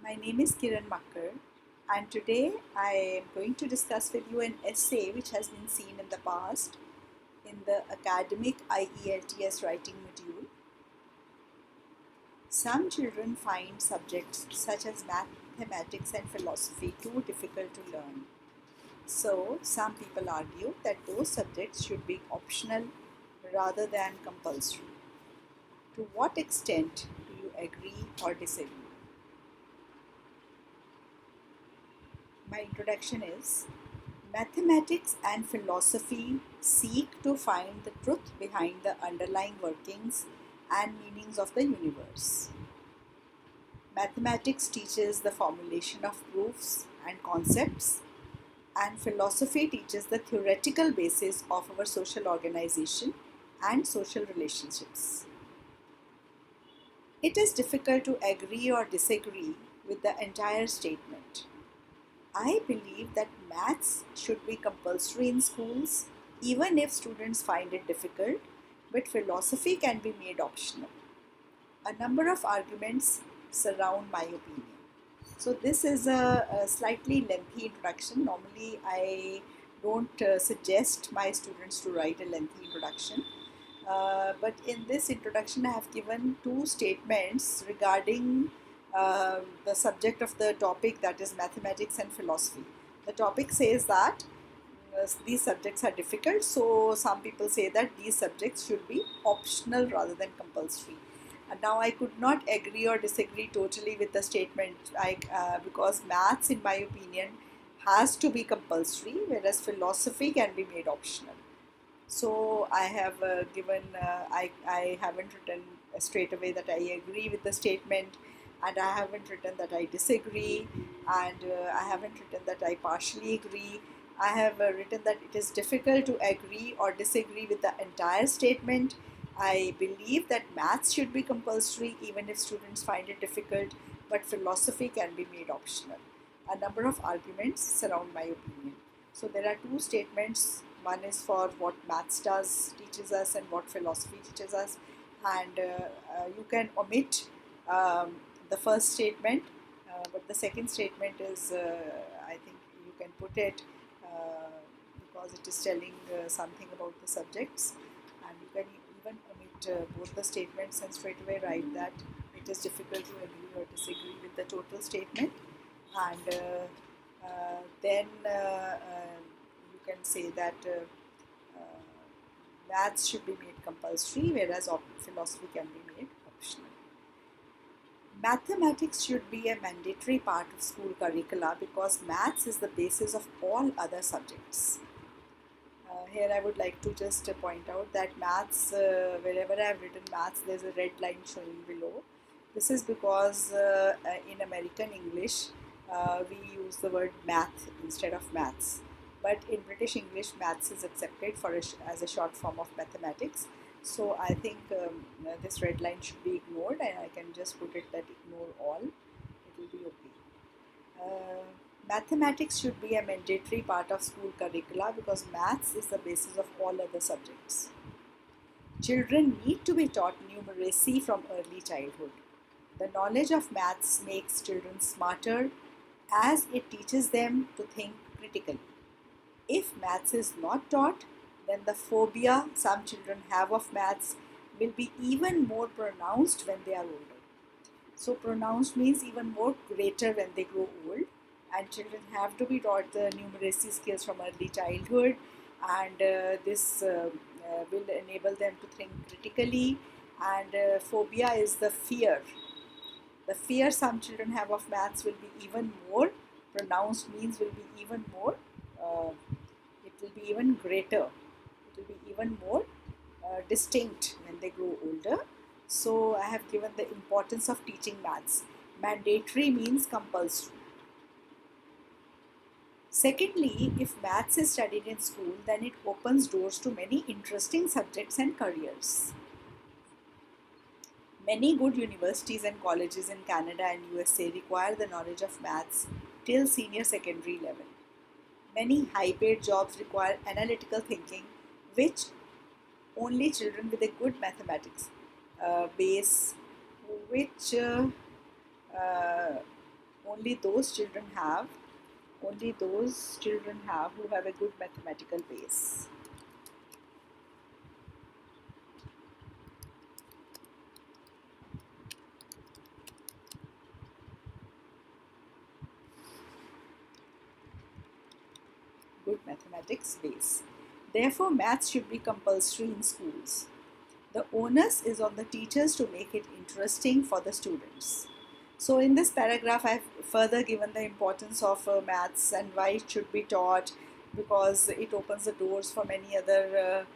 My name is Kiran Makkar, and today I am going to discuss with you an essay which has been seen in the past in the academic IELTS writing module. Some children find subjects such as mathematics and philosophy too difficult to learn. So, some people argue that those subjects should be optional rather than compulsory. To what extent do you agree or disagree? My introduction is: mathematics and philosophy seek to find the truth behind the underlying workings and meanings of the universe. Mathematics teaches the formulation of proofs and concepts, and philosophy teaches the theoretical basis of our social organization and social relationships. It is difficult to agree or disagree with the entire statement. I believe that maths should be compulsory in schools, even if students find it difficult, but philosophy can be made optional. A number of arguments surround my opinion. So, this is a slightly lengthy introduction. Normally, I don't suggest my students to write a lengthy introduction. But in this introduction, I have given two statements regarding the subject of the topic, that is mathematics and philosophy. The topic says that these subjects are difficult, so some people say that these subjects should be optional rather than compulsory. And now I could not agree or disagree totally with the statement, because maths, in my opinion, has to be compulsory, whereas philosophy can be made optional. So I have I haven't written straight away that I agree with the statement, and I haven't written that I disagree, and I haven't written that I partially agree. I have written that it is difficult to agree or disagree with the entire statement. I believe that maths should be compulsory even if students find it difficult, but philosophy can be made optional. A number of arguments surround my opinion. So there are two statements. One is for what maths teaches us, and what philosophy teaches us. And you can omit the first statement, but the second statement is, I think you can put it because it is telling something about the subjects. And you can even omit both the statements and straight away write that it is difficult to agree or disagree with the total statement. And then you can say that maths should be made compulsory, whereas philosophy can be made optional. Mathematics should be a mandatory part of school curricula because maths is the basis of all other subjects. Here I would like to just point out that maths, wherever I have written maths, there's a red line showing below. This is because in American English, we use the word math instead of maths. But in British English, maths is accepted as a short form of mathematics. So I think this red line should be ignored, and I can just put it that ignore all. It will be okay. Mathematics should be a mandatory part of school curricula because maths is the basis of all other subjects. Children need to be taught numeracy from early childhood. The knowledge of maths makes children smarter as it teaches them to think critically. If maths is not taught, then the phobia some children have of maths will be even more pronounced when they are older. So pronounced means even more greater when they grow old, and children have to be taught the numeracy skills from early childhood, and this will enable them to think critically. And phobia is the fear. The fear some children have of maths will be even more pronounced, means will be even more, it will be even greater, it will be even more distinct when they grow older. So I have given the importance of teaching maths. Mandatory means compulsory. Secondly, if maths is studied in school, then it opens doors to many interesting subjects and careers. Many good universities and colleges in Canada and USA require the knowledge of maths till senior secondary level. Many high-paid jobs require analytical thinking, which only children with a good mathematics base, which only those children have who have a good mathematical base. Good mathematics base. Therefore, maths should be compulsory in schools. The onus is on the teachers to make it interesting for the students. So, in this paragraph, I've further given the importance of maths and why it should be taught, because it opens the doors for many other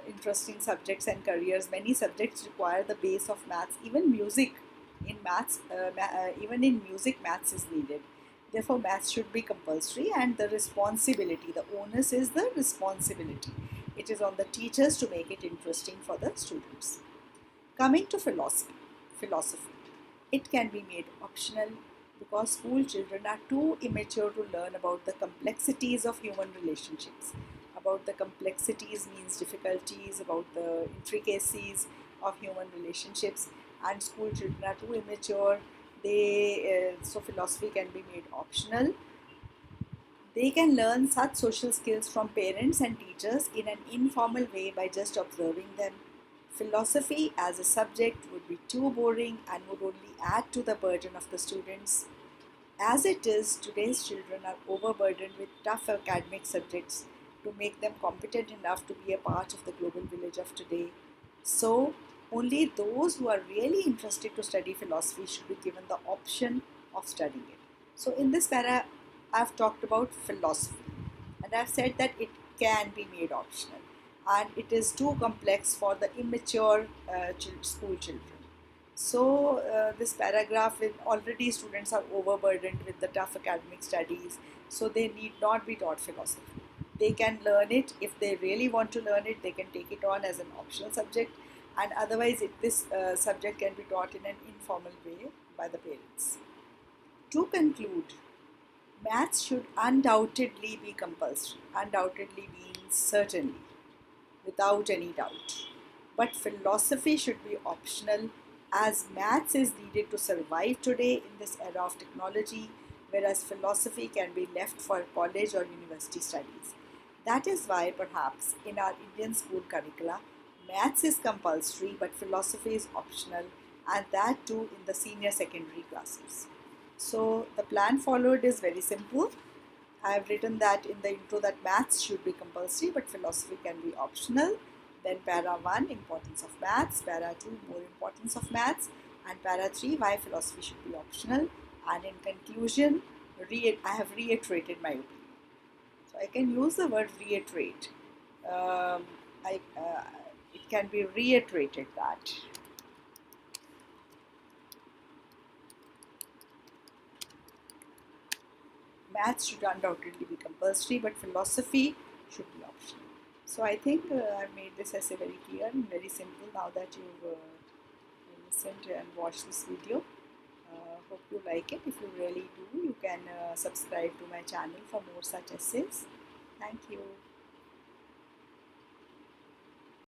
interesting subjects and careers. Many subjects require the base of maths. Even music, even in music, maths is needed. Therefore, maths should be compulsory, and the responsibility, the onus is the responsibility. It is on the teachers to make it interesting for the students. Coming to philosophy, it can be made optional because school children are too immature to learn about the complexities of human relationships. About the complexities means difficulties, about the intricacies of human relationships, and school children are too immature. So philosophy can be made optional. They can learn such social skills from parents and teachers in an informal way by just observing them. Philosophy as a subject would be too boring and would only add to the burden of the students. As it is, today's children are overburdened with tough academic subjects to make them competent enough to be a part of the global village of today. So, only those who are really interested to study philosophy should be given the option of studying it. So, in this para, I've talked about philosophy, and I've said that it can be made optional and it is too complex for the immature school children. So, this paragraph, already students are overburdened with the tough academic studies, so they need not be taught philosophy. They can learn it if they really want to learn it, they can take it on as an optional subject, and otherwise, this subject can be taught in an informal way by the parents. To conclude, maths should undoubtedly be compulsory. Undoubtedly means certainly, without any doubt. But philosophy should be optional as maths is needed to survive today in this era of technology, whereas philosophy can be left for college or university studies. That is why, perhaps, in our Indian school curricula, maths is compulsory but philosophy is optional, and that too in the senior secondary classes. So, the plan followed is very simple. I have written that in the intro that maths should be compulsory but philosophy can be optional. Then para 1, importance of maths, para 2, more importance of maths, and para 3, why philosophy should be optional. And in conclusion, I have reiterated my opinion. So I can use the word reiterate. Um, it can be reiterated that maths should undoubtedly be compulsory, but philosophy should be optional. So I think I've made this essay very clear and very simple now that you've listened and watched this video. Hope you like it. If you really do, you can subscribe to my channel for more such essays. Thank you.